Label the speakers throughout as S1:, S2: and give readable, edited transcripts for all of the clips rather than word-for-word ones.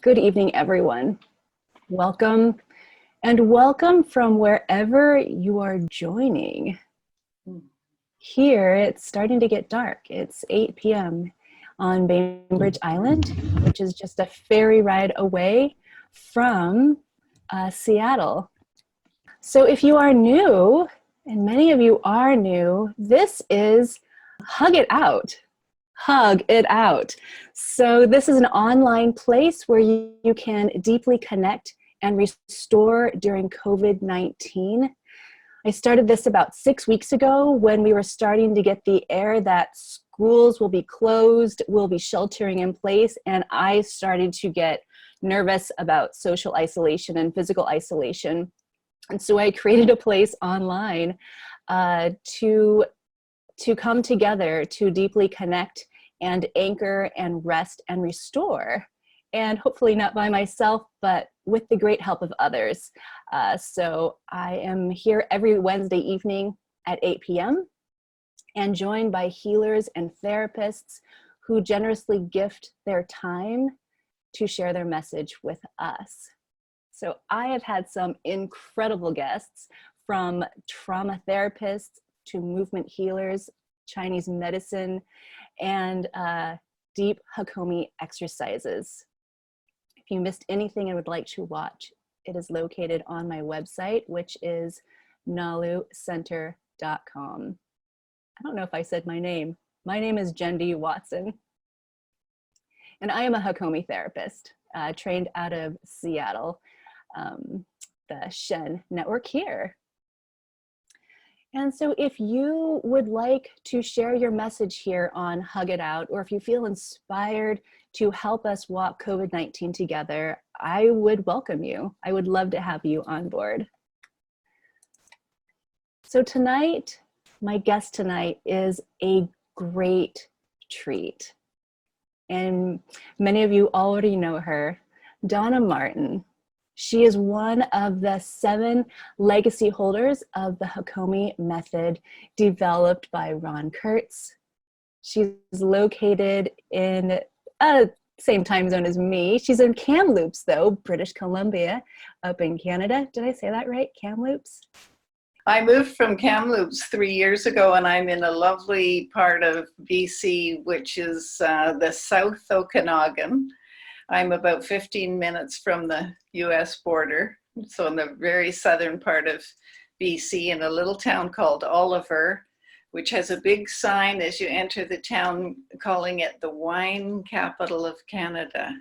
S1: Good evening, everyone. Welcome, and welcome from wherever you are joining. Here, it's starting to get dark. It's 8 p.m. on Bainbridge Island, which is just a ferry ride away from Seattle. So if you are new, and many of you are new, this is Hug It Out. Hug It Out. So this is an online place where you can deeply connect and restore during COVID-19. I started this about 6 weeks ago when we were starting to get the air that schools will be closed, will be sheltering in place, and I started to get nervous about social isolation and physical isolation. And so I created a place online to come together to deeply connect and anchor and rest and restore. And hopefully not by myself, but with the great help of others. So I am here every Wednesday evening at 8 p.m. and joined by healers and therapists who generously gift their time to share their message with us. So I have had some incredible guests, from trauma therapists to movement healers, Chinese medicine, and deep Hakomi exercises. If you missed anything and would like to watch, it is located on my website, which is nalucenter.com. I don't know if I said my name. My name is Jendi Watson, and I am a Hakomi therapist, trained out of Seattle, the Shen network here. And so if you would like to share your message here on Hug It Out, or if you feel inspired to help us walk COVID-19 together, I would welcome you. I would love to have you on board. So tonight, my guest tonight is a great treat. And many of you already know her, Donna Martin. She is one of the 7 legacy holders of the Hakomi Method developed by Ron Kurtz. She's located in same time zone as me. She's in Kamloops, though, British Columbia, up in Canada. Did I say that right? Kamloops?
S2: I moved from Kamloops 3 years ago, and I'm in a lovely part of BC, which is the South Okanagan. I'm about 15 minutes from the US border, so in the very southern part of BC, in a little town called Oliver, which has a big sign as you enter the town calling it the wine capital of Canada.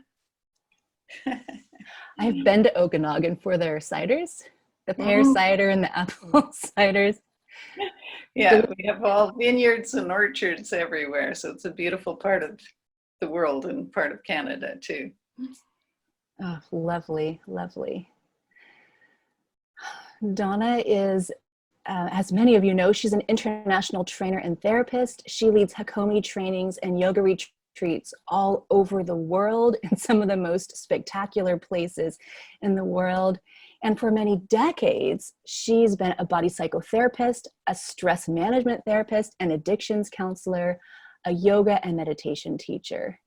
S1: I've been to Okanagan for their ciders, the pear cider and the apple ciders.
S2: Yeah, we have all vineyards and orchards everywhere, so it's a beautiful part of the world and part of Canada too.
S1: Oh, lovely, lovely. Donna is, as many of you know, she's an international trainer and therapist. She leads Hakomi trainings and yoga retreats all over the world in some of the most spectacular places in the world. And for many decades, she's been a body psychotherapist, a stress management therapist, an addictions counselor, a yoga and meditation teacher.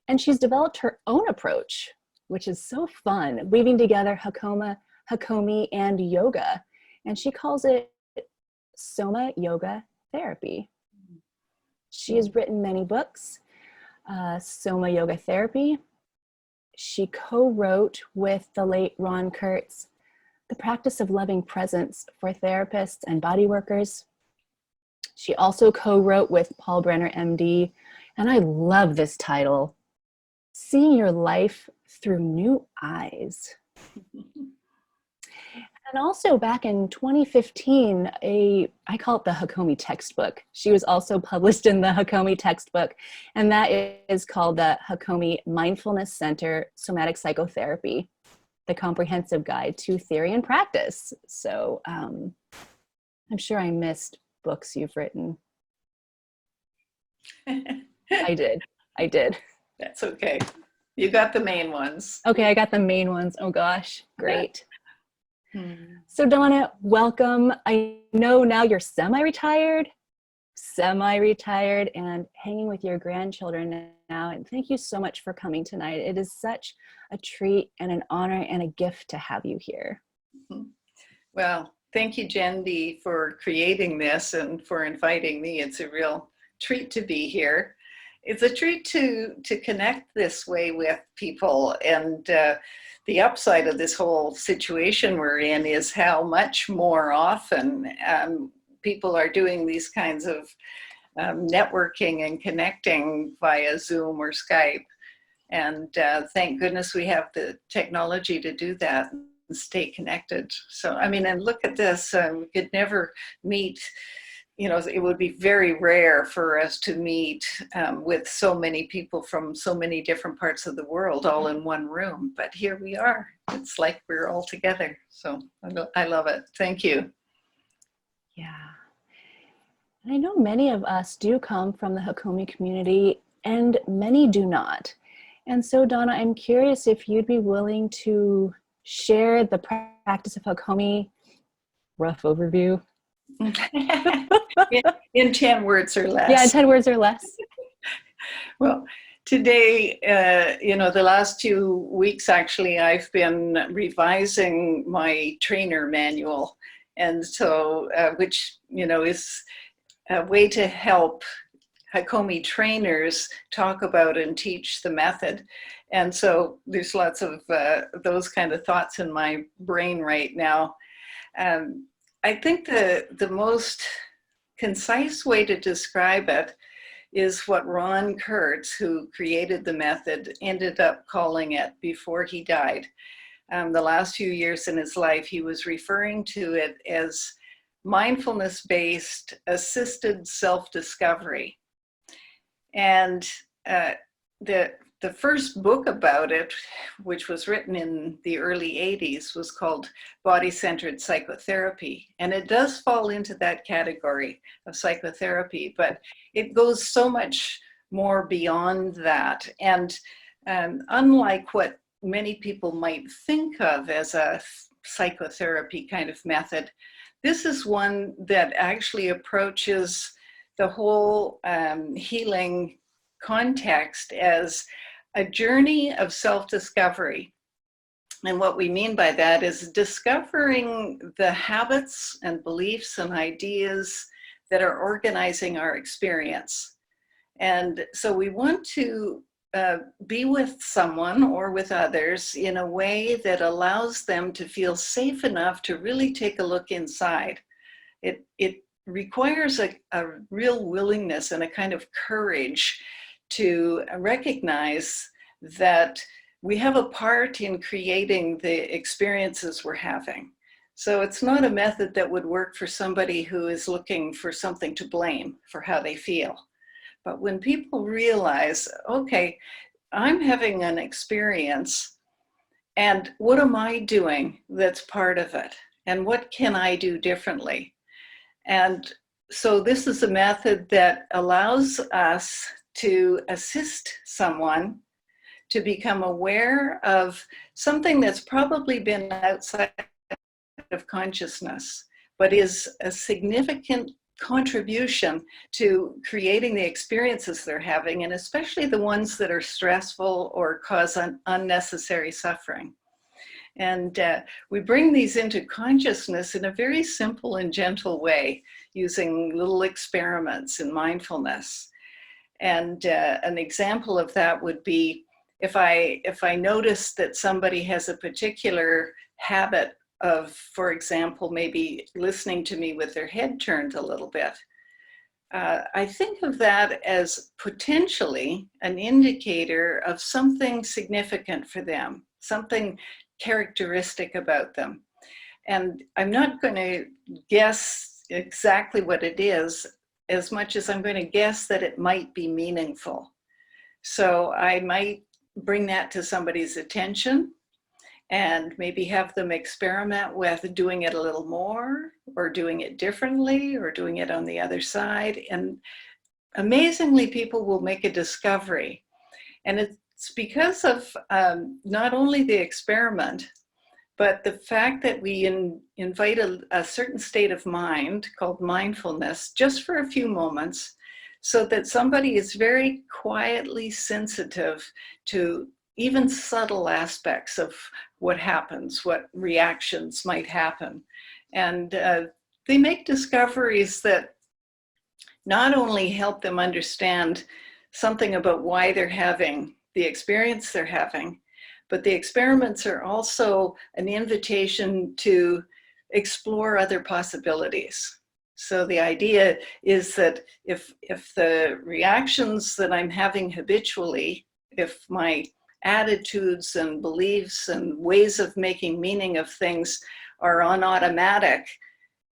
S1: And she's developed her own approach, which is so fun, weaving together Hakomi and yoga. And she calls it psoma yoga therapy. She has written many books, Soma Yoga Therapy. She co-wrote with the late Ron Kurtz, The Practice of Loving Presence for Therapists and Body Workers. She also co-wrote with Paul Brenner, MD, and I love this title, Seeing Your Life Through New Eyes. And also back in 2015, I call it the Hakomi textbook. She was also published in the Hakomi textbook, and that is called the Hakomi Mindfulness Center Somatic Psychotherapy, the Comprehensive Guide to Theory and Practice. So I'm sure I missed books you've written. I did.
S2: That's okay. You got the main ones.
S1: Okay, I got the main ones. Oh gosh, great. So Donna, welcome. I know now you're semi-retired and hanging with your grandchildren And thank you so much for coming tonight. It is such a treat and an honor and a gift to have you here.
S2: Well, thank you, Jendi, for creating this and for inviting me. It's a real treat to be here. It's a treat to connect this way with people. And the upside of this whole situation we're in is how much more often people are doing these kinds of networking and connecting via Zoom or Skype. And thank goodness we have the technology to do that and stay connected. So, I mean, and look at this, we could never meet, you know, it would be very rare for us to meet with so many people from so many different parts of the world all in one room. But here we are. It's like we're all together. So I love it. Thank you.
S1: Yeah. I know many of us do come from the Hakomi community and many do not. And so, Donna, I'm curious if you'd be willing to share the practice of Hakomi, rough overview.
S2: in 10 words or less.
S1: Yeah, 10 words or less.
S2: Well, today, you know, the last 2 weeks, actually, I've been revising my trainer manual. And so, which, you know, is a way to help Hakomi trainers talk about and teach the method. And so there's lots of those kind of thoughts in my brain right now. I think the most concise way to describe it is what Ron Kurtz, who created the method, ended up calling it before he died. The last few years in his life, he was referring to it as mindfulness-based assisted self-discovery. And the first book about it, which was written in the early 80s, was called Body-Centered Psychotherapy. And it does fall into that category of psychotherapy, but it goes so much more beyond that. And unlike what many people might think of as a psychotherapy kind of method, this is one that actually approaches the whole healing context as a journey of self-discovery. And what we mean by that is discovering the habits and beliefs and ideas that are organizing our experience. And so we want to be with someone or with others in a way that allows them to feel safe enough to really take a look inside. It requires a real willingness and a kind of courage to recognize that we have a part in creating the experiences we're having. So it's not a method that would work for somebody who is looking for something to blame for how they feel. But when people realize, okay, I'm having an experience, and what am I doing that's part of it? And what can I do differently? And so this is a method that allows us to assist someone to become aware of something that's probably been outside of consciousnness, but is a significant contribution to creating the experiences they're having, and especially the ones that are stressful or cause unnecessary suffering. And we bring these into consciousness in a very simple and gentle way, using little experiments in mindfulness. And an example of that would be if I notice that somebody has a particular habit of, for example, maybe listening to me with their head turned a little bit. I think of that as potentially an indicator of something significant for them, something characteristic about them. And I'm not going to guess exactly what it is as much as I'm going to guess that it might be meaningful. So I might bring that to somebody's attention and maybe have them experiment with doing it a little more, or doing it differently, or doing it on the other side. And amazingly, people will make a discovery. And it's because of not only the experiment, but the fact that we invite a certain state of mind called mindfulness just for a few moments, so that somebody is very quietly sensitive to even subtle aspects of what happens, what reactions might happen. And they make discoveries that not only help them understand something about why they're having the experience they're having, but the experiments are also an invitation to explore other possibilities. So the idea is that if the reactions that I'm having habitually, if my attitudes and beliefs and ways of making meaning of things are on automatic,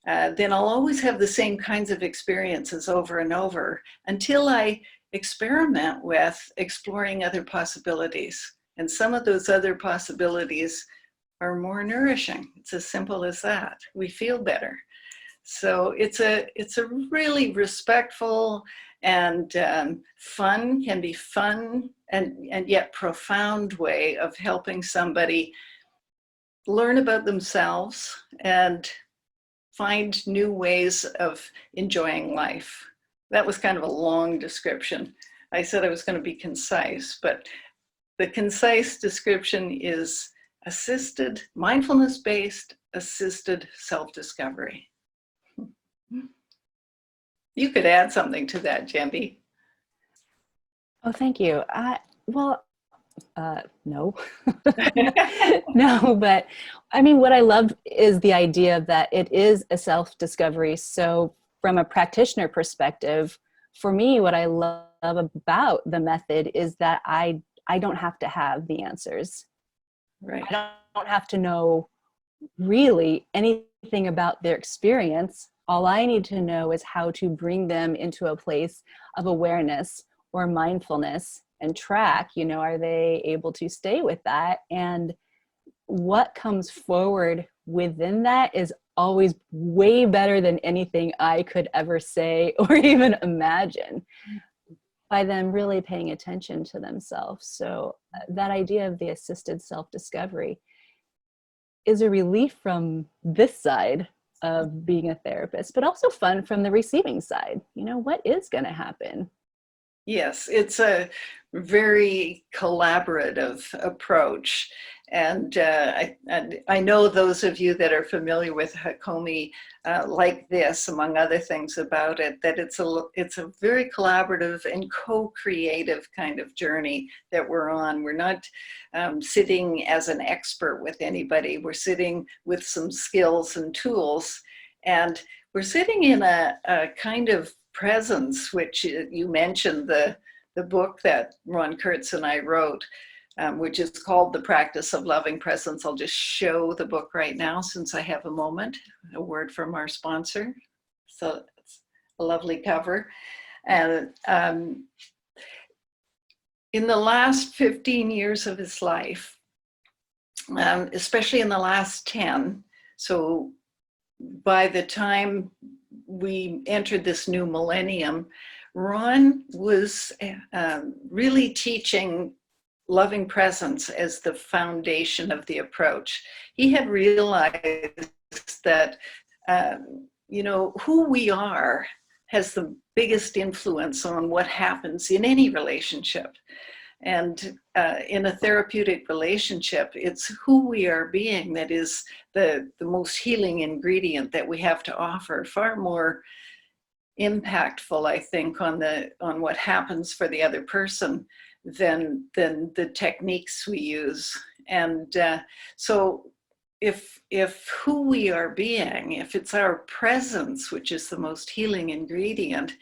S2: then I'll always have the same kinds of experiences over and over until I experiment with exploring other possibilities. And some of those other possibilities are more nourishing. It's as simple as that. We feel better. So it's a really respectful and fun, can be fun and yet profound way of helping somebody learn about themselves and find new ways of enjoying life. That was kind of a long description. I said I was going to be concise, but the concise description is assisted, mindfulness-based, assisted self-discovery. You could add something to that, Jambi.
S1: Oh, thank you. Well, no, no, but I mean, what I love is the idea that it is a self-discovery. So from a practitioner perspective, for me, what I love about the method is that I don't have to have the answers.
S2: Right.
S1: I don't have to know really anything about their experience. All I need to know is how to bring them into a place of awareness or mindfulness and track, are they able to stay with that? And what comes forward within that is always way better than anything I could ever say or even imagine, by them really paying attention to themselves. So that idea of the assisted self-discovery is a relief from this side of being a therapist, but also fun from the receiving side. What is going to happen?
S2: Yes, it's a very collaborative approach. And I know those of you that are familiar with Hakomi like this, among other things about it, that it's a very collaborative and co-creative kind of journey that we're on. We're not sitting as an expert with anybody. We're sitting with some skills and tools, and we're sitting in a kind of presence, which you mentioned, the book that Ron Kurtz and I wrote, which is called The Practice of Loving Presence. I'll just show the book right now since I have a moment. A word from our sponsor. So it's a lovely cover. And in the last 15 years of his life, especially in the last 10, so by the time we entered this new millennium, Ron was really teaching loving presence as the foundation of the approach. He had realized that, who we are has the biggest influence on what happens in any relationship. And in a therapeutic relationship, it's who we are being that is the most healing ingredient that we have to offer, far more impactful, I think, on what happens for the other person than the techniques we use. And so if who we are being, if it's our presence, which is the most healing ingredient,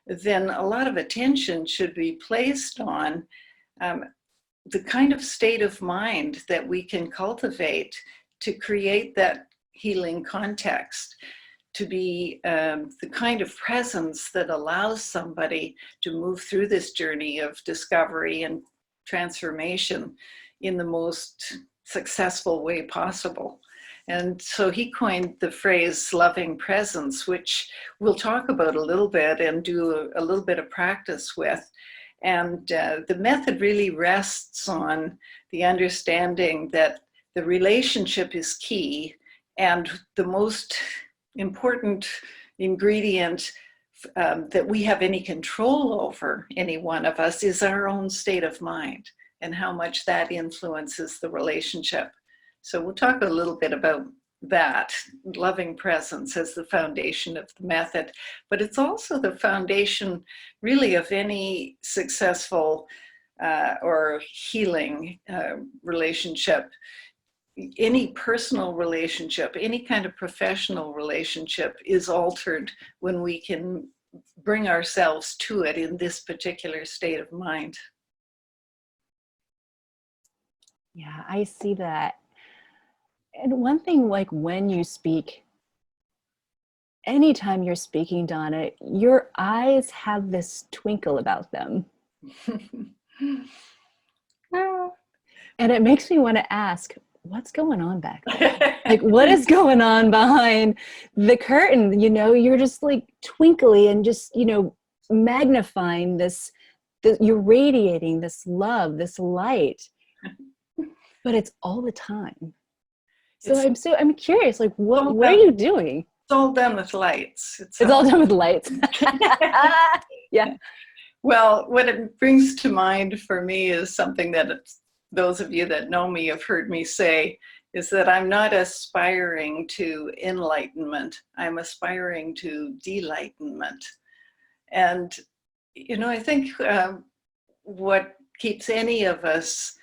S2: then a lot of attention should be placed on the kind of state of mind that we can cultivate to create that healing context, to be the kind of presence that allows somebody to move through this journey of discovery and transformation in the most successful way possible. And so he coined the phrase loving presence, which we'll talk about a little bit and do a little bit of practice with. And the method really rests on the understanding that the relationship is key, and the most important ingredient that we have any control over, any one of us, is our own state of mind and how much that influences the relationship. So we'll talk a little bit about that, loving presence as the foundation of the method, but it's also the foundation really of any successful or healing relationship. Any personal relationship, any kind of professional relationship is altered when we can bring ourselves to it in this particular state of mind.
S1: Yeah, I see that. And one thing, like when you speak, anytime you're speaking, Donna, your eyes have this twinkle about them. And it makes me want to ask, what's going on back there? Like, what is going on behind the curtain? You know, you're just like twinkly and just, you know, magnifying this you're radiating this love, this light, but it's all the time. So I'm curious, like, what are you doing?
S2: It's all done with lights.
S1: It's all done with lights. Yeah.
S2: Well, what it brings to mind for me is something that those of you that know me have heard me say, is that I'm not aspiring to enlightenment. I'm aspiring to delightment. And, you know, I think what keeps any of us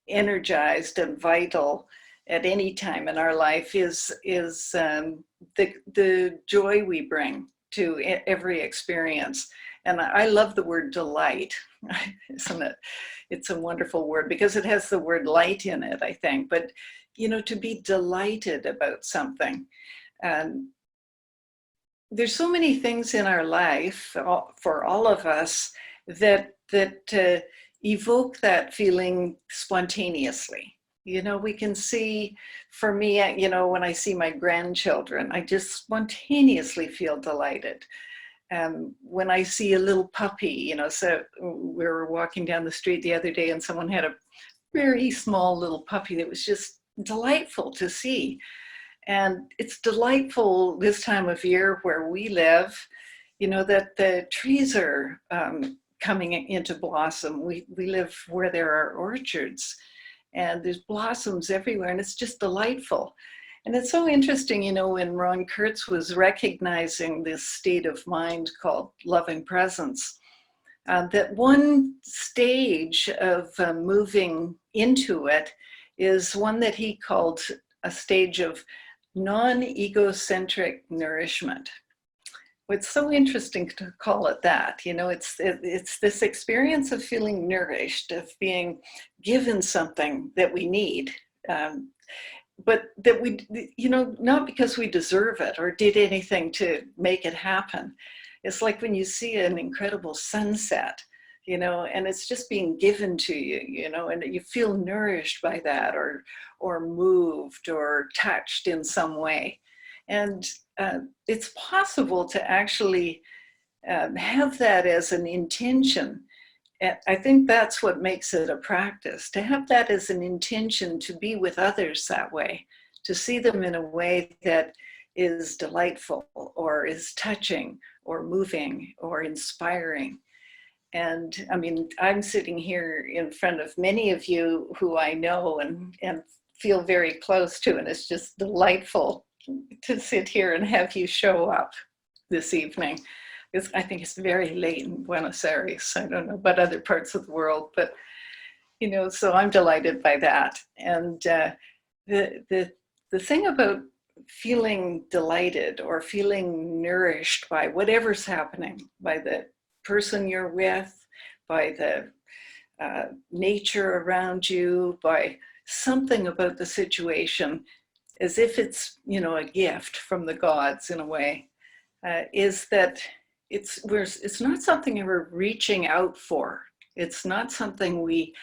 S2: energized and vital at any time in our life is the joy we bring to every experience. And I love the word delight, isn't it? It's a wonderful word because it has the word light in it, I think. But, you know, to be delighted about something. There's so many things in our life for all of us that evoke that feeling spontaneously. You know, we can see, for me, you know, when I see my grandchildren, I just spontaneously feel delighted. When I see a little puppy, you know, so we were walking down the street the other day and someone had a very small little puppy that was just delightful to see. And it's delightful this time of year where we live, you know, that the trees are coming into blossom. We live where there are orchards and there's blossoms everywhere and it's just delightful. And it's so interesting, you know, when Ron Kurtz was recognizing this state of mind called loving presence, that one stage of moving into it is one that he called a stage of non-egocentric nourishment. It's so interesting to call it that. You know, it's this experience of feeling nourished, of being given something that we need. But that we, you know, not because we deserve it or did anything to make it happen. It's like when you see an incredible sunset, you know, and it's just being given to you, you know, and you feel nourished by that or moved or touched in some way. And it's possible to actually have that as an intention. I think that's what makes it a practice, to have that as an intention to be with others that way, to see them in a way that is delightful or is touching or moving or inspiring. And I mean, I'm sitting here in front of many of you who I know and feel very close to, and it's just delightful to sit here and have you show up this evening. I think it's very late in Buenos Aires. I don't know about other parts of the world, but, you know, so I'm delighted by that. And the thing about feeling delighted or feeling nourished by whatever's happening, by the person you're with, by the nature around you, by something about the situation, as if it's, you know, a gift from the gods in a way, is that it's not something we're reaching out for. It's not something we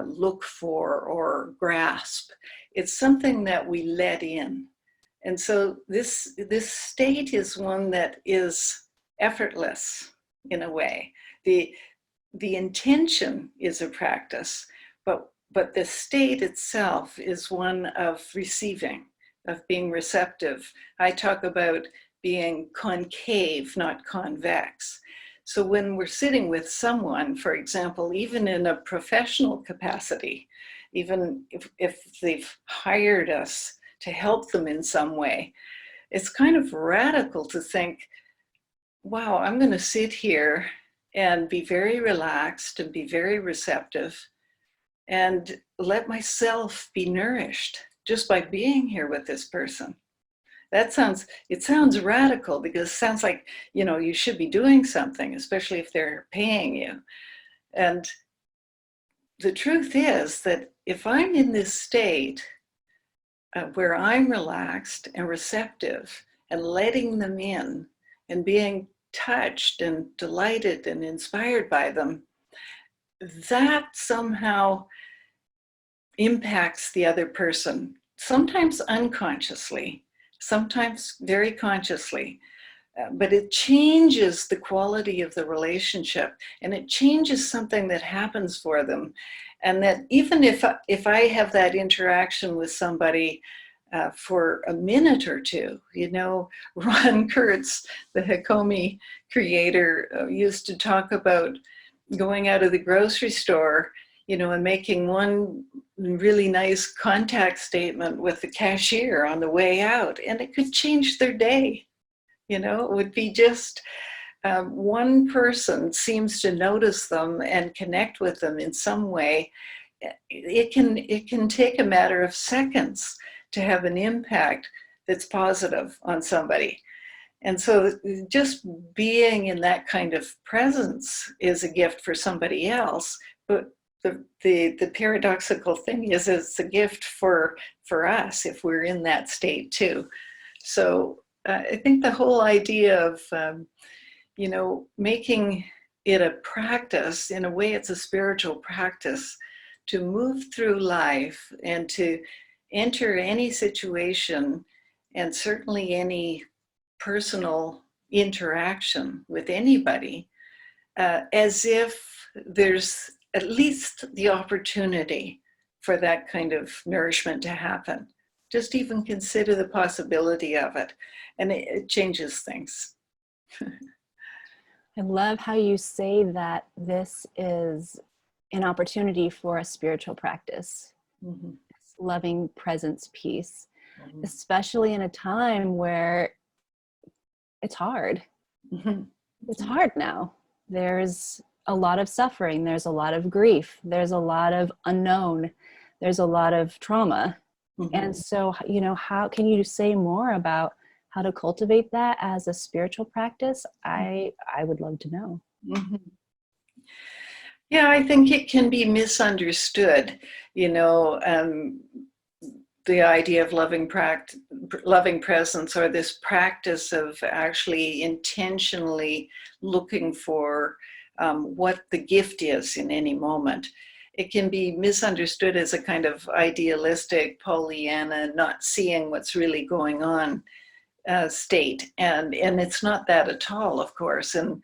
S2: look for or grasp. It's something that we let in. And so this state is one that is effortless in a way. The intention is a practice, but the state itself is one of receiving, of being receptive. I talk about being concave, not convex. So when we're sitting with someone, for example, even in a professional capacity, even if they've hired us to help them in some way, it's kind of radical to think, wow, I'm going to sit here and be very relaxed and be very receptive and let myself be nourished just by being here with this person. It sounds radical because it sounds like, you should be doing something, especially if they're paying you. And the truth is that if I'm in this state where I'm relaxed and receptive and letting them in and being touched and delighted and inspired by them, that somehow impacts the other person, sometimes unconsciously, sometimes very consciously, but it changes the quality of the relationship, and it changes something that happens for them. And that even if I have that interaction with somebody for a minute or two, Ron Kurtz, the Hakomi creator, used to talk about going out of the grocery store, and making one really nice contact statement with the cashier on the way out, and it could change their day. It would be just one person seems to notice them and connect with them in some way. It can take a matter of seconds to have an impact that's positive on somebody. And so just being in that kind of presence is a gift for somebody else. But the paradoxical thing is it's a gift for us if we're in that state too. So I think the whole idea of, making it a practice, in a way it's a spiritual practice, to move through life and to enter any situation, and certainly any personal interaction with anybody, as if there's at least the opportunity for that kind of nourishment to happen. Just even consider the possibility of it, and it changes things.
S1: I love how you say that this is an opportunity for a spiritual practice,
S2: Mm-hmm.
S1: loving presence piece,
S2: Mm-hmm.
S1: especially in a time where it's hard.
S2: Mm-hmm.
S1: It's hard now. There's a lot of suffering. There's a lot of grief. There's a lot of unknown. There's a lot of trauma.
S2: Mm-hmm.
S1: And so, how can you say more about how to cultivate that as a spiritual practice? I would love to know.
S2: Mm-hmm. Yeah, I think it can be misunderstood, the idea of loving presence, or this practice of actually intentionally looking for what the gift is in any moment. It can be misunderstood as a kind of idealistic Pollyanna, not seeing what's really going on state. And it's not that at all, of course. And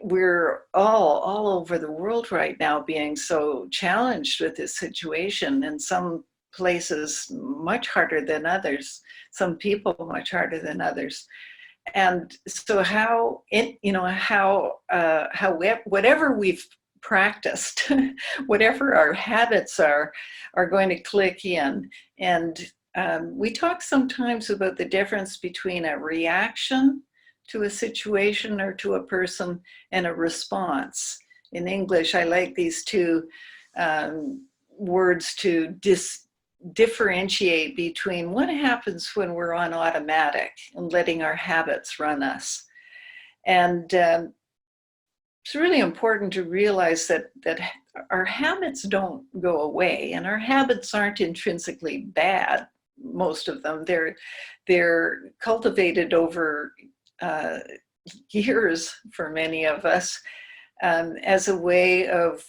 S2: we're all over the world right now being so challenged with this situation, and some places much harder than others, some people much harder than others. And so whatever we've practiced, whatever our habits are going to click in. And we talk sometimes about the difference between a reaction to a situation or to a person and a response. In English, I like these two words to differentiate between what happens when we're on automatic and letting our habits run us. And it's really important to realize that our habits don't go away, and our habits aren't intrinsically bad. Most of them, they're cultivated over years for many of us, as a way of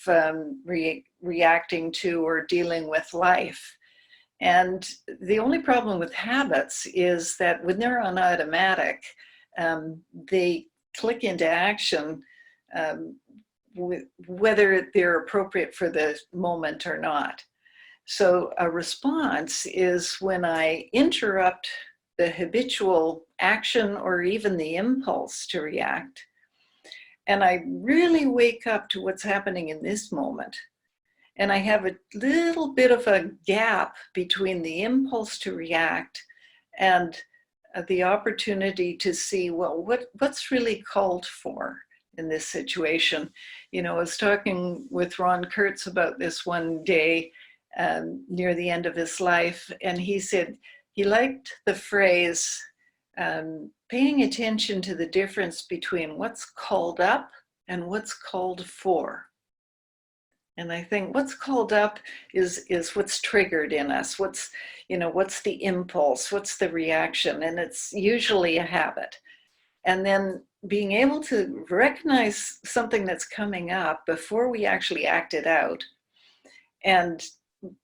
S2: reacting to or dealing with life. And the only problem with habits is that when they're on automatic, they click into action, whether they're appropriate for the moment or not. So a response is when I interrupt the habitual action or even the impulse to react. And I really wake up to what's happening in this moment. And I have a little bit of a gap between the impulse to react and the opportunity to see, well, what's really called for in this situation. You know, I was talking with Ron Kurtz about this one day near the end of his life, and he said he liked the phrase, paying attention to the difference between what's called up and what's called for. And I think what's called up is what's triggered in us. What's the impulse? What's the reaction? And it's usually a habit. And then being able to recognize something that's coming up before we actually act it out and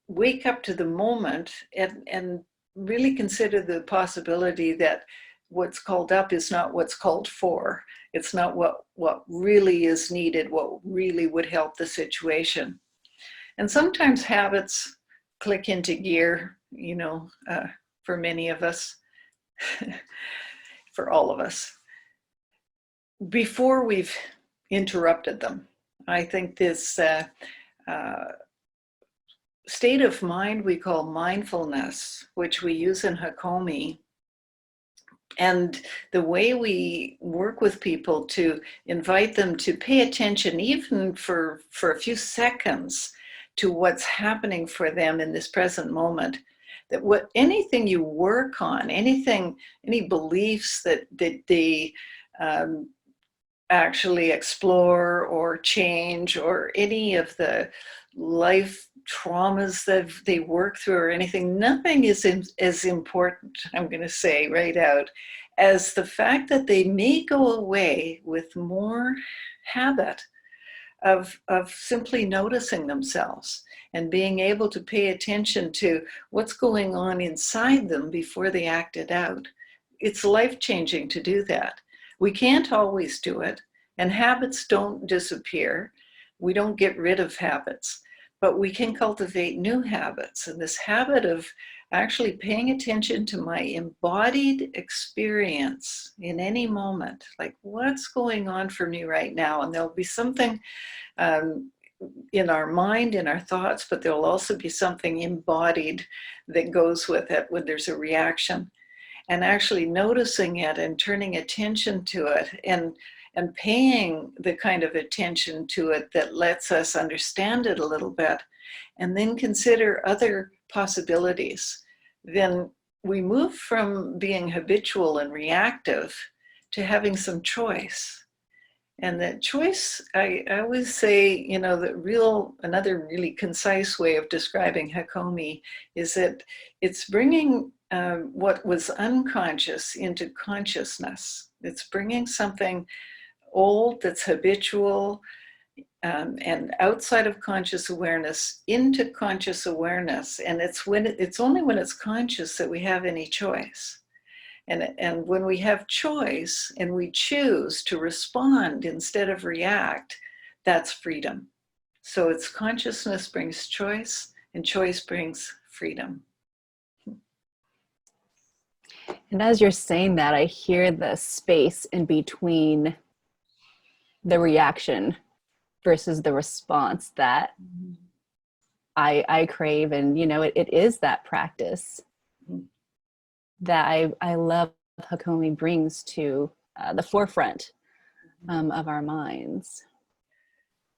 S2: wake up to the moment and really consider the possibility that what's called up is not what's called for. It's not what really is needed, what really would help the situation. And sometimes habits click into gear, for many of us, for all of us, before we've interrupted them. I think this state of mind we call mindfulness, which we use in Hakomi, and the way we work with people to invite them to pay attention, even for a few seconds, to what's happening for them in this present moment. That anything you work on, any beliefs that they actually explore or change, or any of the life traumas that they work through or anything, nothing is as important, I'm going to say right out, as the fact that they may go away with more habit of simply noticing themselves and being able to pay attention to what's going on inside them before they act it out. It's life-changing to do that. We can't always do it, and habits don't disappear. We don't get rid of habits, but we can cultivate new habits. And this habit of actually paying attention to my embodied experience in any moment, like what's going on for me right now. And there'll be something in our mind, in our thoughts, but there'll also be something embodied that goes with it when there's a reaction. And actually noticing it and turning attention to it and paying the kind of attention to it that lets us understand it a little bit, and then consider other possibilities. Then we move from being habitual and reactive to having some choice. And that choice, I always say, another really concise way of describing Hakomi is that it's bringing what was unconscious into consciousness. It's bringing something old that's habitual and outside of conscious awareness into conscious awareness. And it's only when it's conscious that we have any choice. And when we have choice and we choose to respond instead of react, that's freedom. So it's consciousness brings choice, and choice brings freedom.
S1: And as you're saying that, I hear the space in between the reaction versus the response that I crave. And, it is that practice that I love Hakomi brings to the forefront of our minds.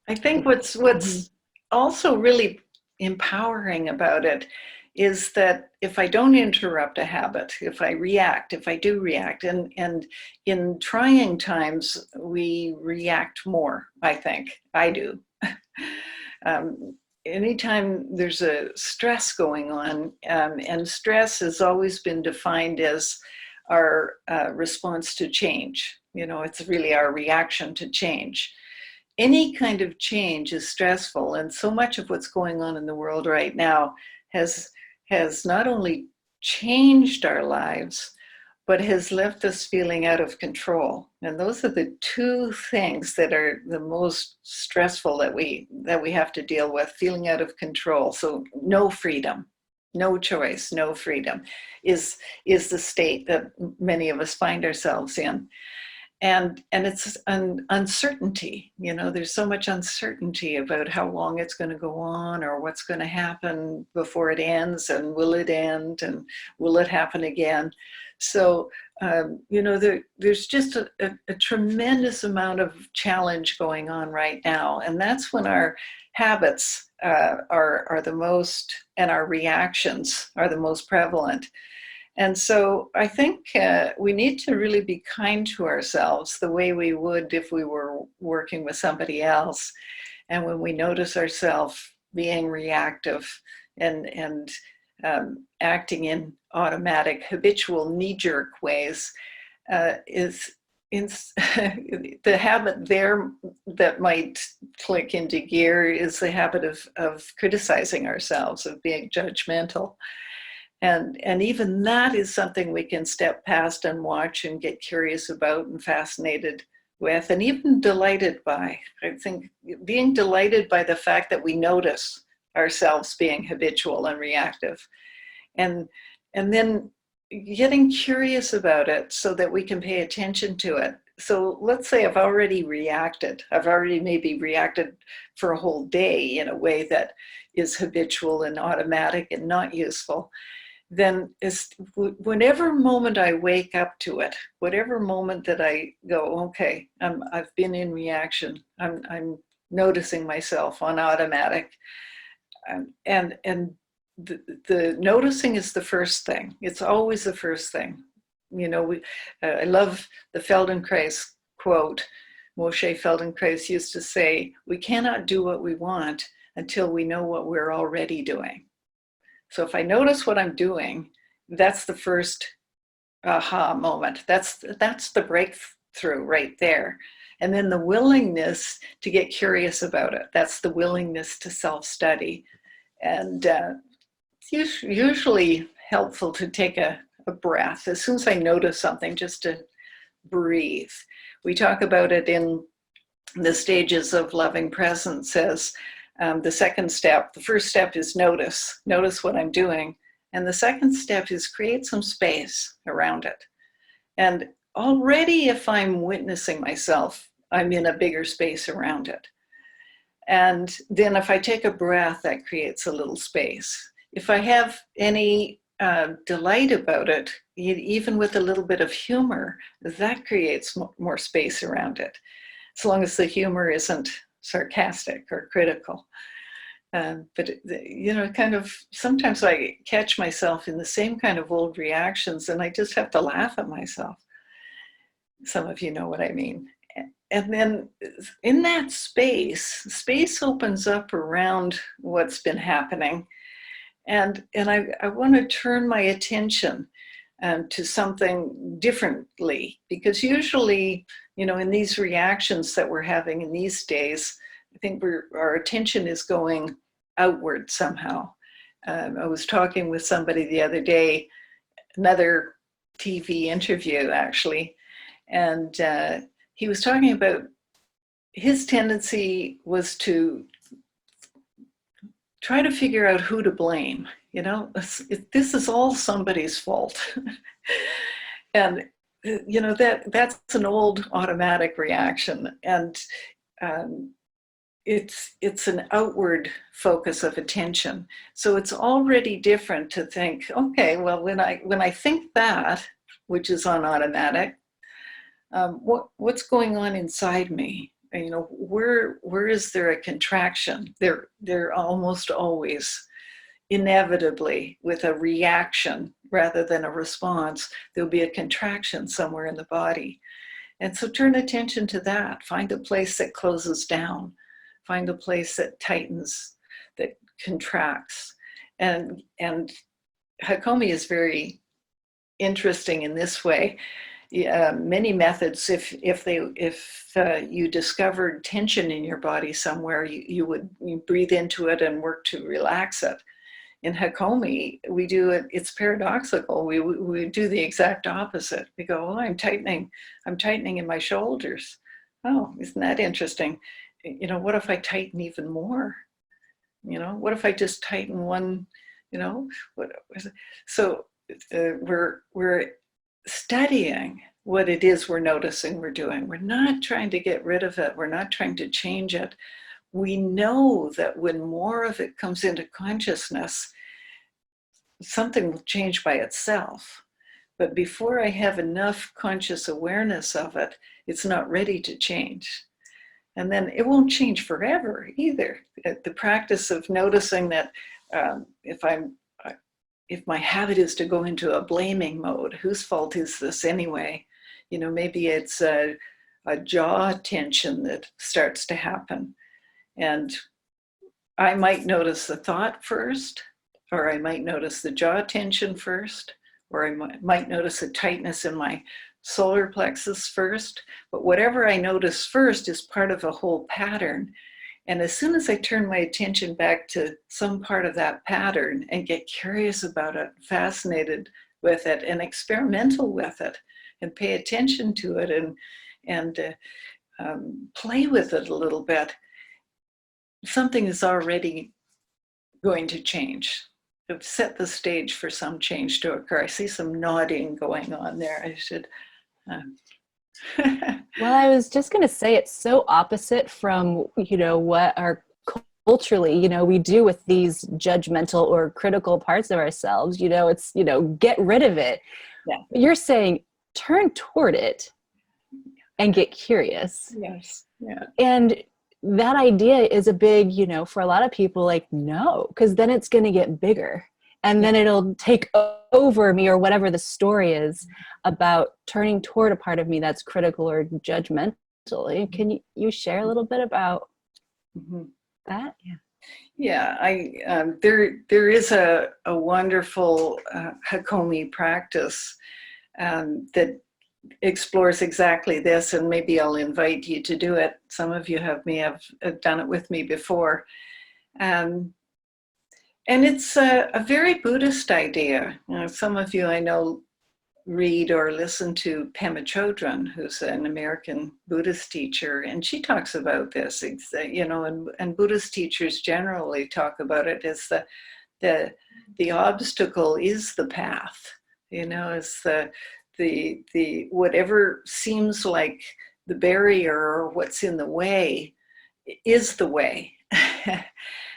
S2: I think what's also really empowering about it is that if I don't interrupt a habit, if I do react, and in trying times, we react more, I think. I do. Anytime there's a stress going on, and stress has always been defined as our response to change. It's really our reaction to change. Any kind of change is stressful, and so much of what's going on in the world right now has not only changed our lives, but has left us feeling out of control. And those are the two things that are the most stressful that we have to deal with, feeling out of control. So no freedom, no choice, no freedom is the state that many of us find ourselves in. And it's an uncertainty, there's so much uncertainty about how long it's going to go on or what's going to happen before it ends, and will it end, and will it happen again. So, there's just a tremendous amount of challenge going on right now. And that's when our habits are the most, and our reactions are the most prevalent. And so I think we need to really be kind to ourselves the way we would if we were working with somebody else. And when we notice ourselves being reactive and acting in automatic, habitual, knee-jerk ways, is the habit there that might click into gear is the habit of criticizing ourselves, of being judgmental. And even that is something we can step past and watch and get curious about and fascinated with, and even delighted by. I think being delighted by the fact that we notice ourselves being habitual and reactive, and then getting curious about it so that we can pay attention to it. So let's say I've already maybe reacted for a whole day in a way that is habitual and automatic and not useful. Then whenever moment I wake up to it, whatever moment that I go, okay, I've been in reaction, I'm noticing myself on automatic, and the noticing is the first thing. It's always the first thing. I love the Feldenkrais quote. Moshe Feldenkrais used to say, "We cannot do what we want until we know what we're already doing." So if I notice what I'm doing, that's the first aha moment. That's the breakthrough right there. And then the willingness to get curious about it. That's the willingness to self-study. And it's usually helpful to take a breath as soon as I notice something, just to breathe. We talk about it in the stages of loving presence as the first step is notice what I'm doing. And the second step is create some space around it. And already if I'm witnessing myself, I'm in a bigger space around it. And then if I take a breath, that creates a little space. If I have any delight about it, even with a little bit of humor, that creates more space around it, as long as the humor isn't sarcastic or critical. But kind of sometimes I catch myself in the same kind of old reactions, and I just have to laugh at myself. Some of you know what I mean. And then in that space opens up around what's been happening. And I want to turn my attention to something differently, because usually, in these reactions that we're having in these days, I think our attention is going outward somehow. I was talking with somebody the other day, another TV interview actually, and he was talking about his tendency was to try to figure out who to blame. This is all somebody's fault. And that's an old automatic reaction, and it's an outward focus of attention. So it's already different to think, okay, well, when I think that, which is on automatic, what's going on inside me? Where is there a contraction? There almost always, inevitably, with a reaction rather than a response, there'll be a contraction somewhere in the body. And so turn attention to that. Find a place that closes down. Find a place that tightens, that contracts. And Hakomi is very interesting in this way. Many methods, if you discovered tension in your body somewhere, you would breathe into it and work to relax it. In Hakomi, we do it, it's paradoxical. We do the exact opposite. We go, oh, I'm tightening in my shoulders. Oh, isn't that interesting? What if I tighten even more? What if I just tighten one You know, what was it? So we're studying what it is we're noticing we're doing. We're not trying to get rid of it. We're not trying to change it. We know that when more of it comes into consciousness, something will change by itself. But before I have enough conscious awareness of it, it's not ready to change. And then it won't change forever either. The practice of noticing that if my habit is to go into a blaming mode, whose fault is this anyway? You know, maybe it's a jaw tension that starts to happen. And I might notice the thought first, or I might notice the jaw tension first, or I might notice a tightness in my solar plexus first. But whatever I notice first is part of a whole pattern. And as soon as I turn my attention back to some part of that pattern and get curious about it, fascinated with it, and experimental with it, and pay attention to it, and play with it a little bit, something is already going to change. I've set the stage for some change to occur. I see some nodding going on there. I should.
S1: Well, I was just going to say it's so opposite from, what our culturally, we do with these judgmental or critical parts of ourselves. It's, get rid of it.
S2: Yeah.
S1: But you're saying turn toward it and get curious.
S2: Yes. Yeah.
S1: And that idea is a big, for a lot of people, like, no, because then it's going to get bigger. And then it'll take over me, or whatever the story is about turning toward a part of me that's critical or judgmental. Can you share a little bit about that?
S2: Yeah, there is a wonderful Hakomi practice that explores exactly this, and maybe I'll invite you to do it. Some of you may have done it with me before. And it's a very Buddhist idea. Some of you I know read or listen to Pema Chodron, who's an American Buddhist teacher, and she talks about this, and Buddhist teachers generally talk about it as the obstacle is the path, is the whatever seems like the barrier or what's in the way is the way.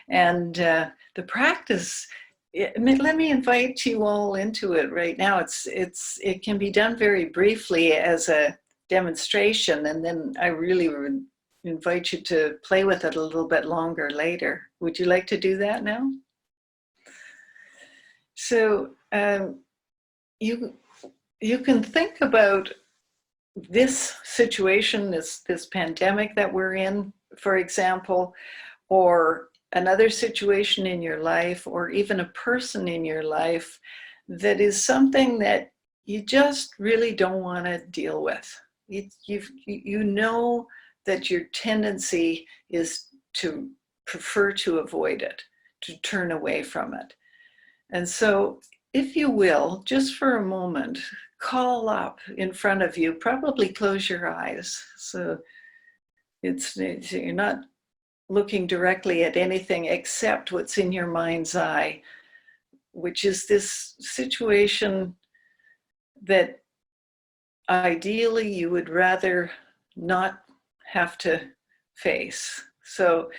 S2: And the practice, let me invite you all into it right now. It can be done very briefly as a demonstration, and then I really would invite you to play with it a little bit longer later. Would you like to do that now? So you can think about this situation, this pandemic that we're in, for example, or another situation in your life, or even a person in your life that is something that you just really don't want to deal with. You know that your tendency is to prefer to avoid it, to turn away from it. And so, if you will, just for a moment, call up in front of you, probably close your eyes. So you're not looking directly at anything except what's in your mind's eye, which is this situation that ideally you would rather not have to face. So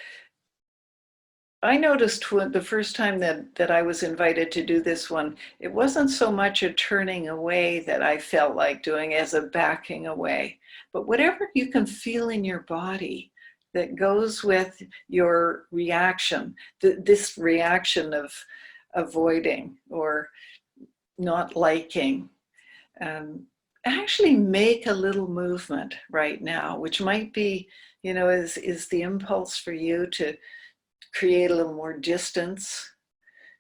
S2: I noticed the first time that I was invited to do this one, it wasn't so much a turning away that I felt like doing as a backing away, but whatever you can feel in your body that goes with your reaction, this reaction of avoiding or not liking, actually make a little movement right now, which might be, is the impulse for you to create a little more distance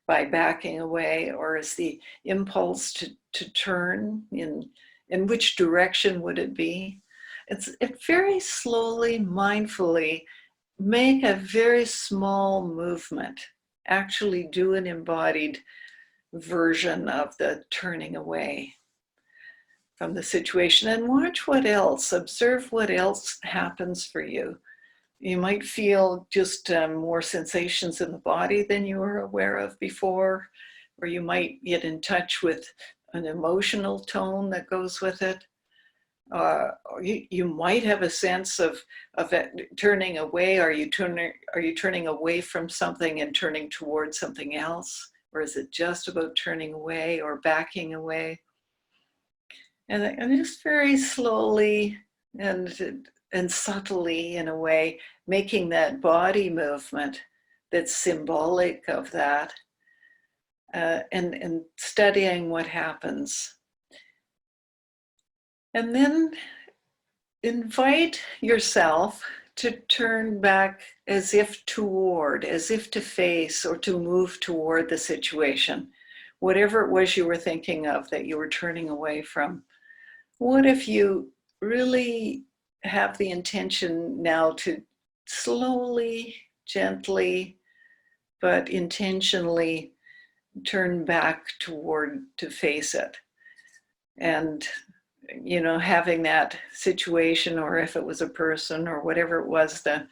S2: by backing away, or is the impulse to turn in which direction would it be? It very slowly, mindfully make a very small movement, actually do an embodied version of the turning away from the situation, and watch what else, observe what else happens for you. You might feel just more sensations in the body than you were aware of before, or you might get in touch with an emotional tone that goes with it. Or you might have a sense of it turning away. Are you turning away from something and turning towards something else? Or is it just about turning away or backing away? And just very slowly and subtly, in a way, making that body movement that's symbolic of that, and studying what happens. And then invite yourself to turn back as if to face or to move toward the situation, whatever it was you were thinking of that you were turning away from. What if you really have the intention now to slowly, gently, but intentionally turn back to face it? And, having that situation, or if it was a person or whatever it was that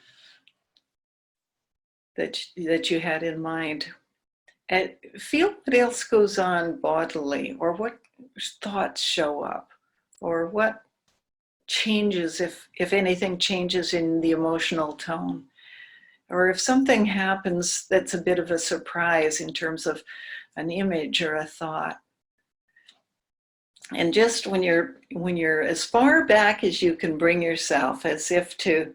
S2: you had in mind, and feel what else goes on bodily, or what thoughts show up, or what changes, if anything changes in the emotional tone, or if something happens that's a bit of a surprise in terms of an image or a thought. And just when you're as far back as you can bring yourself, as if to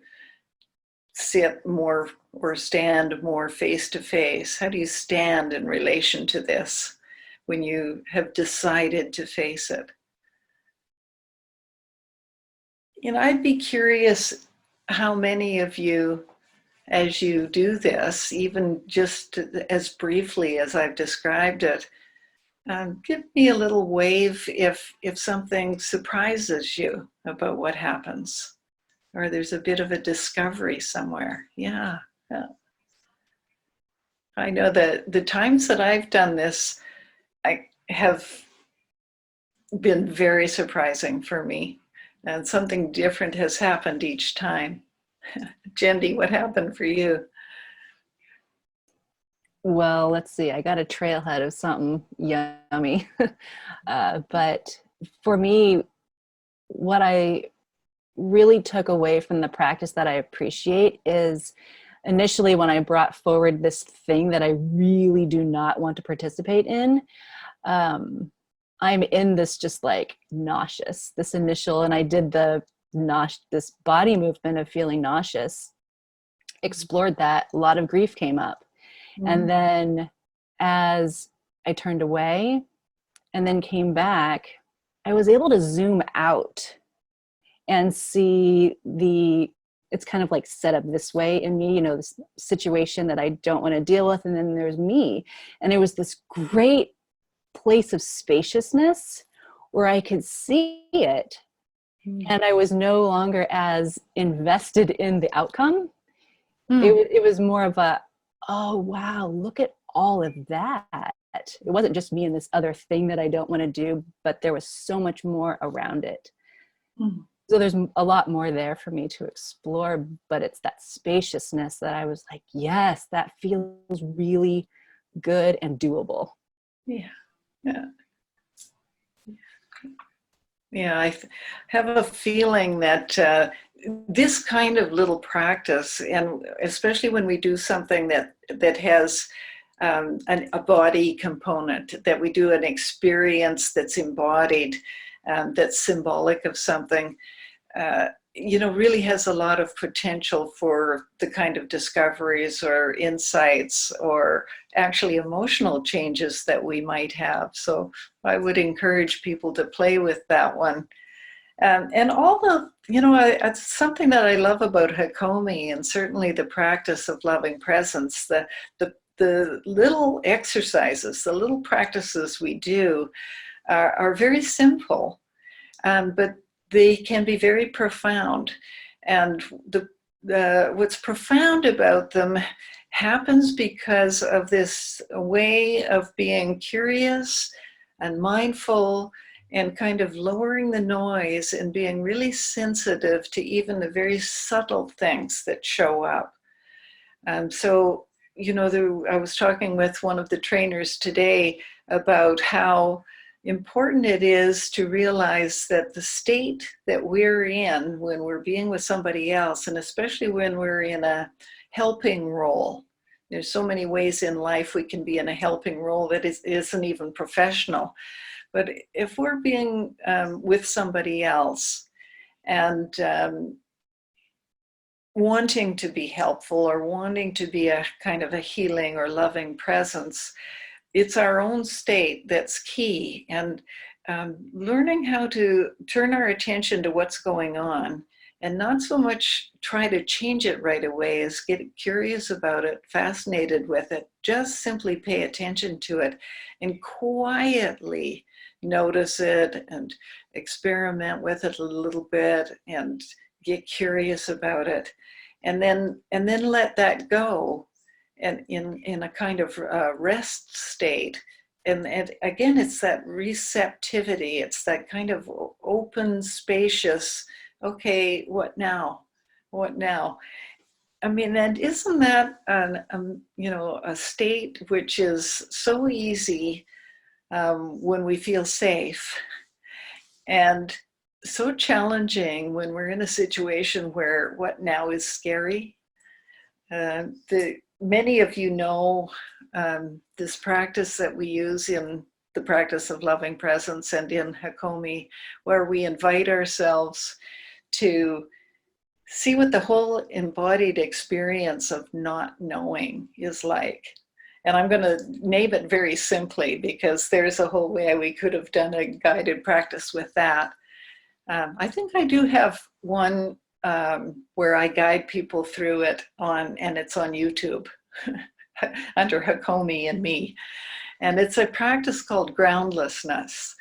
S2: sit more or stand more face to face. How do you stand in relation to this when you have decided to face it? I'd be curious how many of you, as you do this, even just as briefly as I've described it, give me a little wave if something surprises you about what happens, or there's a bit of a discovery somewhere. Yeah. I know that the times that I've done this, I have been very surprising for me, and something different has happened each time. Jendi, what happened for you?
S1: Well, let's see. I got a trailhead of something yummy. But for me, what I really took away from the practice that I appreciate is initially when I brought forward this thing that I really do not want to participate in, I'm in this just like nauseous, this initial, and I did this body movement of feeling nauseous, explored that, a lot of grief came up. And then as I turned away and then came back, I was able to zoom out and see it's kind of like set up this way in me, this situation that I don't want to deal with. And then there's me. And it was this great place of spaciousness where I could see it. And I was no longer as invested in the outcome. It was more of a, oh, wow, look at all of that. It wasn't just me and this other thing that I don't want to do, but there was so much more around it. So there's a lot more there for me to explore, but it's that spaciousness that I was like, yes, that feels really good and doable.
S2: Yeah, I have a feeling that this kind of little practice, and especially when we do something that has a body component, that we do an experience that's embodied, that's symbolic of something, really has a lot of potential for the kind of discoveries or insights or actually emotional changes that we might have. So I would encourage people to play with that one. And all the, it's something that I love about Hakomi, and certainly the practice of loving presence, the little exercises, the little practices we do are very simple, but they can be very profound. And what's profound about them happens because of this way of being curious and mindful and kind of lowering the noise and being really sensitive to even the very subtle things that show up. So, I was talking with one of the trainers today about how important it is to realize that the state that we're in when we're being with somebody else, and especially when we're in a helping role, there's so many ways in life we can be in a helping role that isn't even professional. But if we're being with somebody else and wanting to be helpful or wanting to be a kind of a healing or loving presence, it's our own state that's key. And learning how to turn our attention to what's going on and not so much try to change it right away as get curious about it, fascinated with it, just simply pay attention to it and quietly notice it and experiment with it a little bit and get curious about it, and then let that go, and in a kind of rest state. And again, it's that receptivity. It's that kind of open, spacious, okay, what now? What now? I mean, and isn't that a state which is so easy when we feel safe, and so challenging when we're in a situation where what now is scary. Many of you know this practice that we use in the practice of loving presence and in Hakomi, where we invite ourselves to see what the whole embodied experience of not knowing is like. And I'm going to name it very simply because there's a whole way we could have done a guided practice with that. I think I do have one where I guide people through it and it's on YouTube under Hakomi and me. And it's a practice called groundlessness.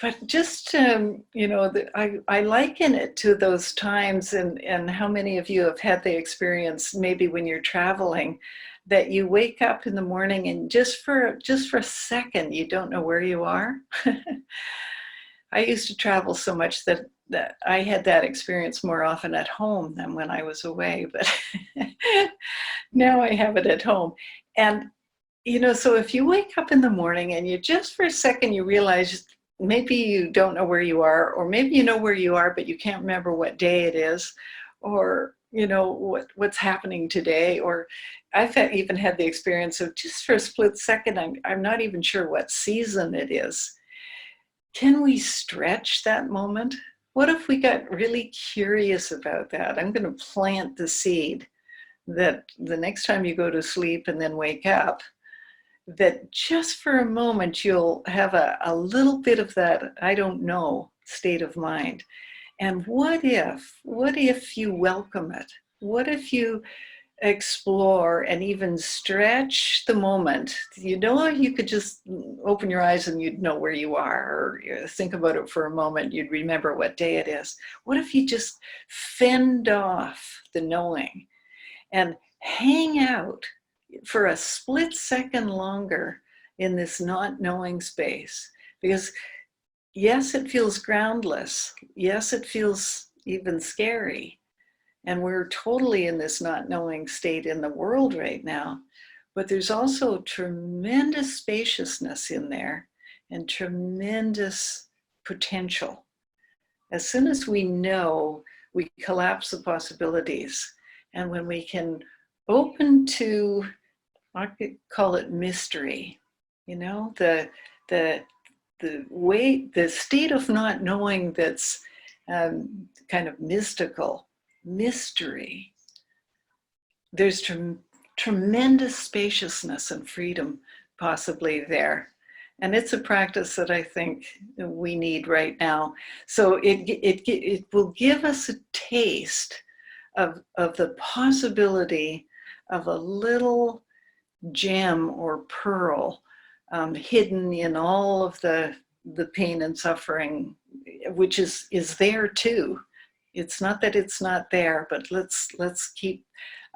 S2: But just, I liken it to those times, and how many of you have had the experience, maybe when you're traveling, that you wake up in the morning and just for a second, you don't know where you are. I used to travel so much that I had that experience more often at home than when I was away, but now I have it at home. And, so if you wake up in the morning and you just for a second, you realize maybe you don't know where you are, or maybe you know where you are, but you can't remember what day it is, or, what's happening today. Or I've even had the experience of just for a split second, I'm not even sure what season it is. Can we stretch that moment? What if we got really curious about that? I'm going to plant the seed that the next time you go to sleep and then wake up, that just for a moment you'll have a little bit of that I don't know state of mind. And what if you welcome it? What if you explore and even stretch the moment? You could just open your eyes and you'd know where you are, or think about it for a moment, you'd remember what day it is. What if you just fend off the knowing and hang out for a split second longer in this not knowing space? Because yes, it feels groundless. Yes, it feels even scary. And we're totally in this not knowing state in the world right now. But there's also tremendous spaciousness in there and tremendous potential. As soon as we know, we collapse the possibilities. And when we can open to, I could call it mystery, the way, the state of not knowing that's kind of mystical, mystery. There's tremendous spaciousness and freedom possibly there. And it's a practice that I think we need right now. So it will give us a taste of the possibility of a little gem or pearl hidden in all of the pain and suffering, which is there too. It's not that it's not there, but let's keep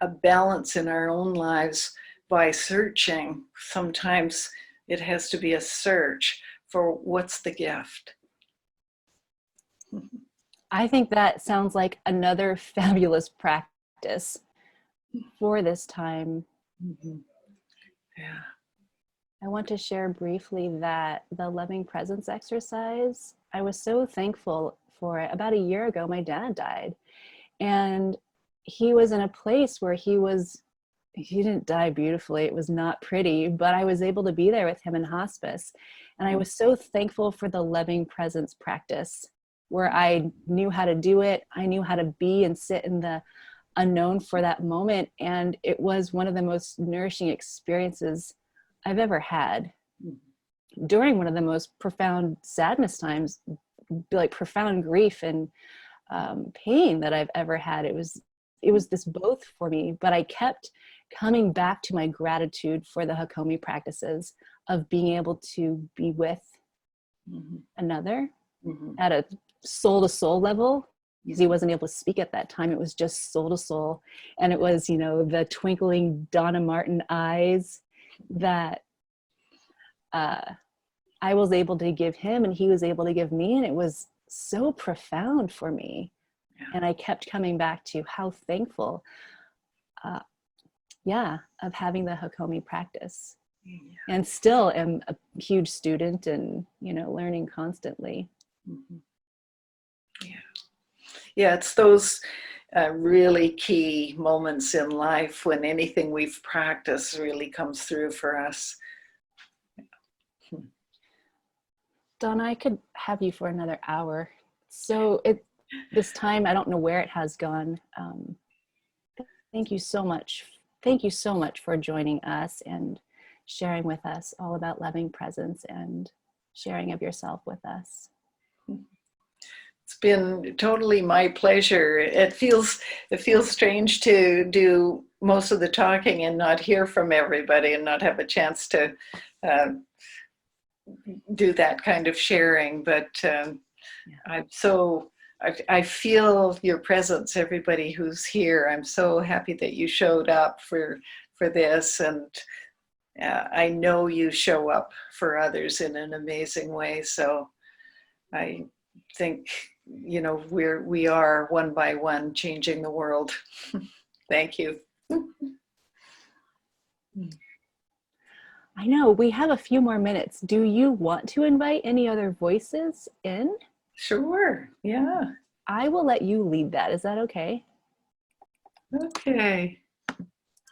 S2: a balance in our own lives by searching sometimes It has to be a search for what's the gift.
S1: I think that sounds like another fabulous practice for this time.
S2: Mm-hmm. Yeah.
S1: I want to share briefly that the loving presence exercise, I was so thankful for it. About a year ago, my dad died. And he was in a place where he didn't die beautifully. It was not pretty, but I was able to be there with him in hospice. And I was so thankful for the loving presence practice where I knew how to do it. I knew how to be and sit in the unknown for that moment. And it was one of the most nourishing experiences I've ever had during one of the most profound sadness times, like profound grief and pain that I've ever had. It was this both for me, but I kept coming back to my gratitude for the Hakomi practices of being able to be with another at a soul to soul level, because he wasn't able to speak at that time. It was just soul to soul. And it was, the twinkling Donna Martin eyes that I was able to give him and he was able to give me. And it was so profound for me. Yeah. And I kept coming back to how thankful, of having the Hakomi practice. Yeah. And still am a huge student and, learning constantly.
S2: Mm-hmm. Yeah, it's those really key moments in life when anything we've practiced really comes through for us.
S1: Donna, I could have you for another hour. So this time, I don't know where it has gone. Thank you so much. Thank you so much for joining us and sharing with us all about loving presence and sharing of yourself with us.
S2: It's been totally my pleasure. It feels strange to do most of the talking and not hear from everybody and not have a chance to do that kind of sharing. But I feel your presence, everybody who's here. I'm so happy that you showed up for this, and I know you show up for others in an amazing way. So I think, we are one by one changing the world. Thank you.
S1: I know we have a few more minutes. Do you want to invite any other voices in?
S2: Sure. Yeah.
S1: I will let you lead that. Is that okay?
S2: Okay.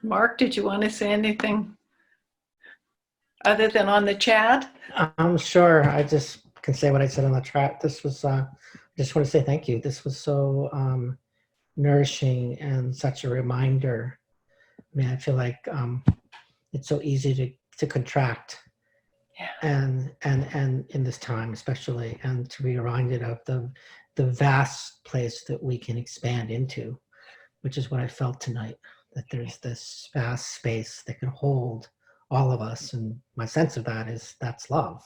S2: Mark, did you want to say anything other than on the chat?
S3: Sure. I just can say what I said on the chat. This was, I just want to say thank you. This was so nourishing and such a reminder. I mean, I feel like it's so easy to contract, and in this time especially, and to be reminded of the vast place that we can expand into, which is what I felt tonight, that there's this vast space that can hold all of us. And my sense of that's love.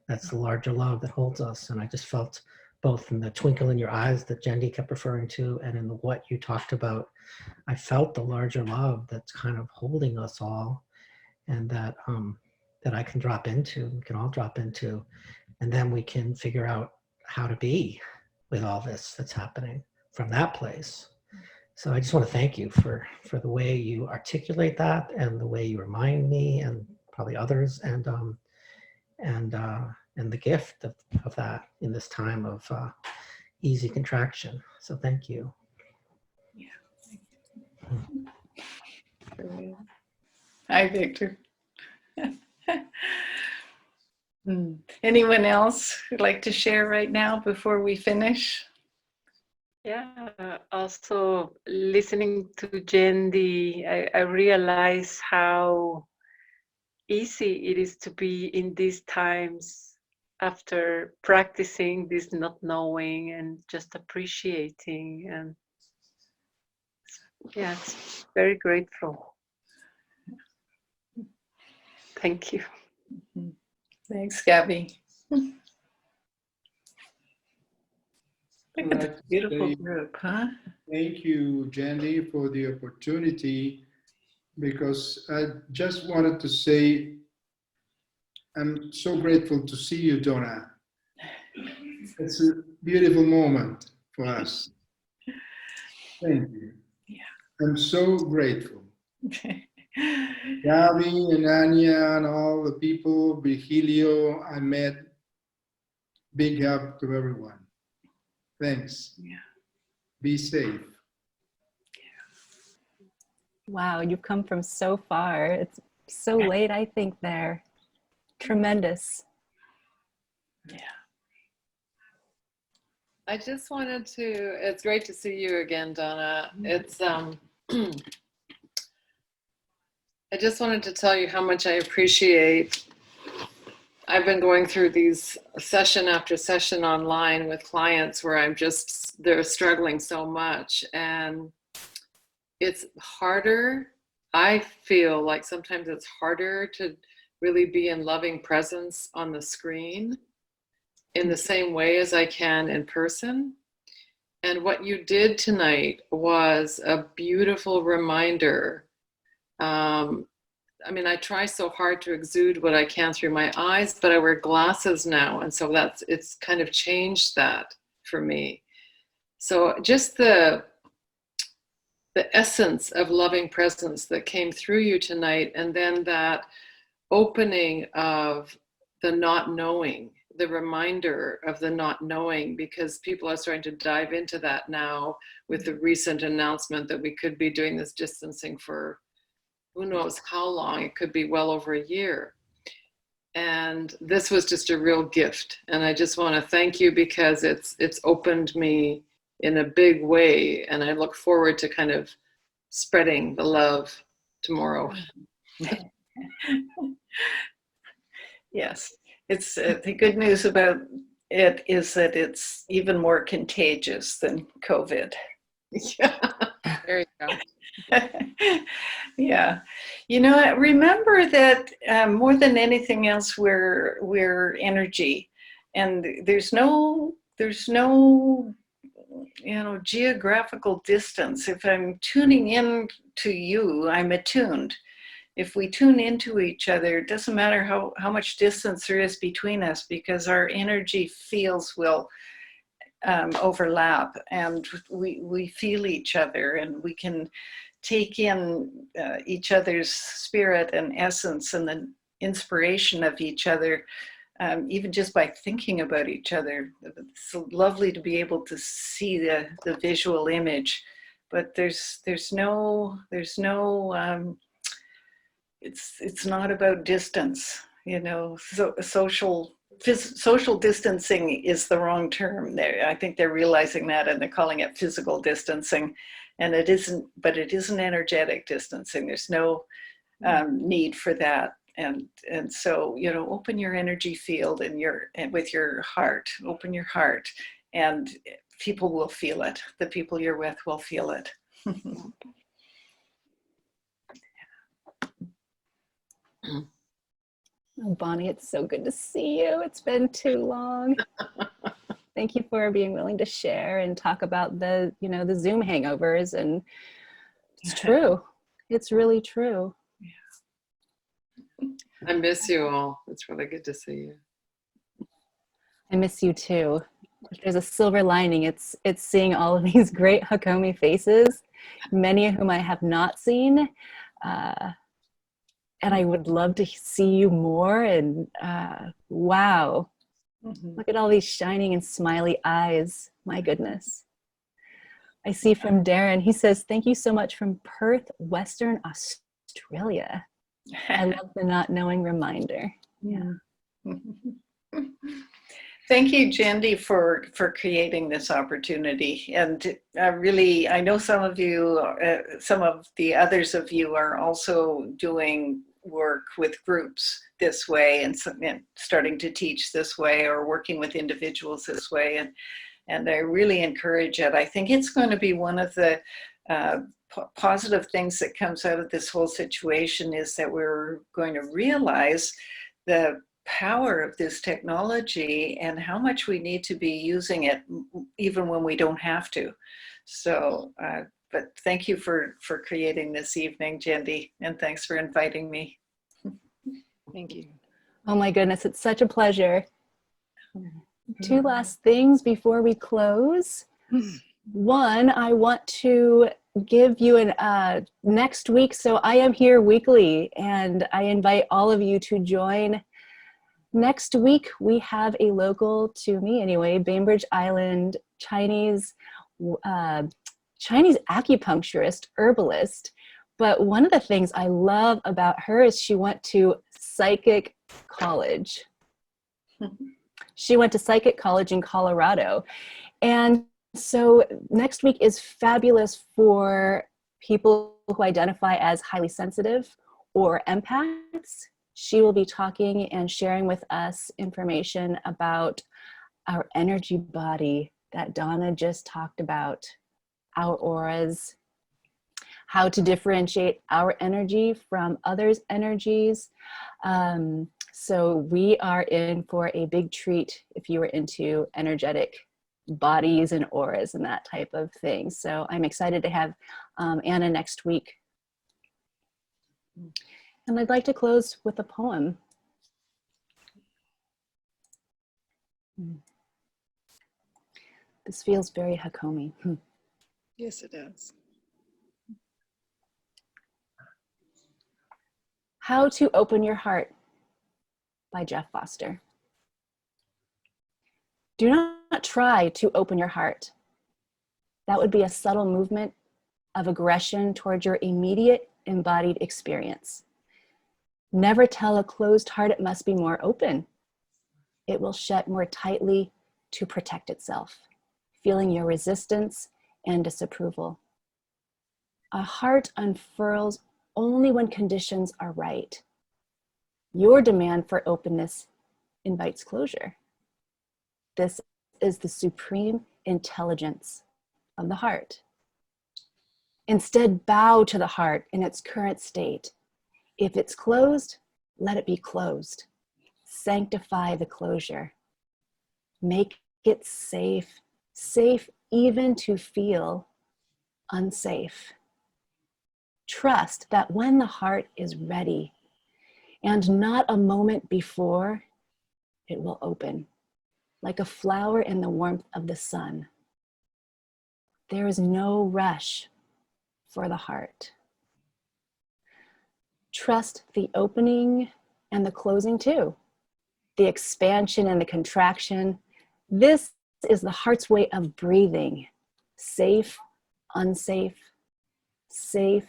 S3: That's the larger love that holds us. And I just felt both in the twinkle in your eyes that Jendi kept referring to and in what you talked about, I felt the larger love that's kind of holding us all, and that I can drop into, we can all drop into, and then we can figure out how to be with all this that's happening from that place. So I just want to thank you for the way you articulate that and the way you remind me and probably others, and the gift of that in this time of easy contraction. So thank you.
S2: Yeah. Hi, Victor. Anyone else who'd like to share right now before we finish?
S4: Yeah, also listening to Jendi, I realize how easy it is to be in these times after practicing this not knowing and just appreciating. And yeah, it's very grateful. Thank you.
S2: Thanks, Gabby. Look at the beautiful group, huh?
S5: Thank you, Jendi, for the opportunity, because I just wanted to say I'm so grateful to see you, Donna. It's a beautiful moment for us. Thank you.
S2: Yeah.
S5: I'm so grateful. Gabi and Anya and all the people, Virgilio, I met. Big hug to everyone. Thanks.
S2: Yeah.
S5: Be safe.
S1: Wow, you've come from so far. It's so late, I think, there. Tremendous.
S2: Yeah.
S6: I just wanted to, it's great to see you again, Donna. It's, I just wanted to tell you how much I appreciate. I've been going through these session after session online with clients where they're struggling so much, and it's harder. I feel like sometimes it's harder to really be in loving presence on the screen in the same way as I can in person. And what you did tonight was a beautiful reminder. I mean, I try so hard to exude what I can through my eyes, but I wear glasses now. And so it's kind of changed that for me. So just the essence of loving presence that came through you tonight, and then that opening of the not knowing, the reminder of the not knowing, because people are starting to dive into that now with the recent announcement that we could be doing this distancing for who knows how long. It could be well over a year. And this was just a real gift. And I just want to thank you because it's opened me in a big way. And I look forward to kind of spreading the love tomorrow.
S2: Yes. It's the good news about it is that it's even more contagious than COVID.
S6: Yeah, there you go.
S2: Yeah, you know, remember that more than anything else, we're energy, and there's no geographical distance. If I'm tuning in to you, I'm attuned. If we tune into each other, it doesn't matter how much distance there is between us, because our energy fields will overlap, and we feel each other, and we can take in each other's spirit and essence and the inspiration of each other, even just by thinking about each other. It's lovely to be able to see the visual image, but there's no it's not about distance, you know. So social distancing is the wrong term. I think they're realizing that, and they're calling it physical distancing, and it isn't. But it isn't energetic distancing. There's no need for that. And so, you know, open your energy field and with your heart. Open your heart, and people will feel it. The people you're with will feel it.
S1: Oh, Bonnie, it's so good to see you. It's been too long. Thank you for being willing to share and talk about the Zoom hangovers. And it's true. It's really true.
S6: I miss you all. It's really good to see you.
S1: I miss you too. If there's a silver lining, it's seeing all of these great Hakomi faces, many of whom I have not seen. And I would love to see you more. And wow, look at all these shining and smiley eyes. My goodness. I see from Darren, he says, thank you so much from Perth, Western Australia. I love the not knowing reminder. Yeah.
S2: Thank you, Jandy, for creating this opportunity. And really, I know some of you, some of the others of you are also doing work with groups this way, and starting to teach this way, or working with individuals this way. And I really encourage it. I think it's going to be one of the positive things that comes out of this whole situation, is that we're going to realize the power of this technology and how much we need to be using it even when we don't have to. So, but thank you for creating this evening, Jandy, and thanks for inviting me.
S6: Thank you.
S1: Oh my goodness, it's such a pleasure. Two last things before we close. One, I want to give you an next week. So I am here weekly, and I invite all of you to join. Next week, we have a local, to me anyway, Bainbridge Island Chinese acupuncturist, herbalist. But one of the things I love about her is she went to psychic college. She went to psychic college in Colorado. And so next week is fabulous for people who identify as highly sensitive or empaths. She will be talking and sharing with us information about our energy body that Donna just talked about, our auras, how to differentiate our energy from others' energies. So we are in for a big treat if you are into energetic bodies and auras and that type of thing. So I'm excited to have Anna next week. And I'd like to close with a poem. This feels very Hakomi.
S6: Yes, it does.
S1: How to Open Your Heart by Jeff Foster. Do not try to open your heart. That would be a subtle movement of aggression towards your immediate embodied experience. Never tell a closed heart it must be more open. It will shut more tightly to protect itself, feeling your resistance and disapproval. A heart unfurls only when conditions are right. Your demand for openness invites closure. This is the supreme intelligence of the heart. Instead, bow to the heart in its current state. If it's closed, let it be closed. Sanctify the closure. Make it safe, safe even to feel unsafe. Trust that when the heart is ready, and not a moment before, it will open, like a flower in the warmth of the sun. There is no rush for the heart. Trust the opening and the closing too, the expansion and the contraction. This is the heart's way of breathing. Safe, unsafe, safe,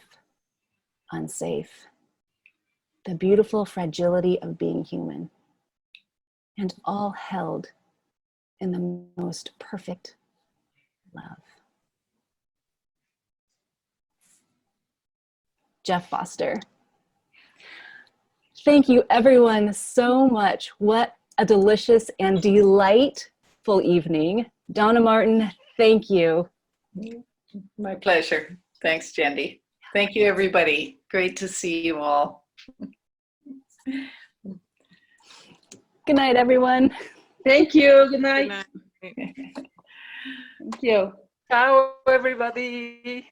S1: unsafe. The beautiful fragility of being human, and all held in the most perfect love. Jeff Foster. Thank you everyone so much. What a delicious and delightful evening. Donna Martin, thank you.
S2: My pleasure. Thanks, Jendi. Thank you, everybody. Great to see you all.
S1: Good night, everyone.
S7: Thank you. Good night.
S6: Good night.
S7: Thank you.
S4: Ciao, everybody.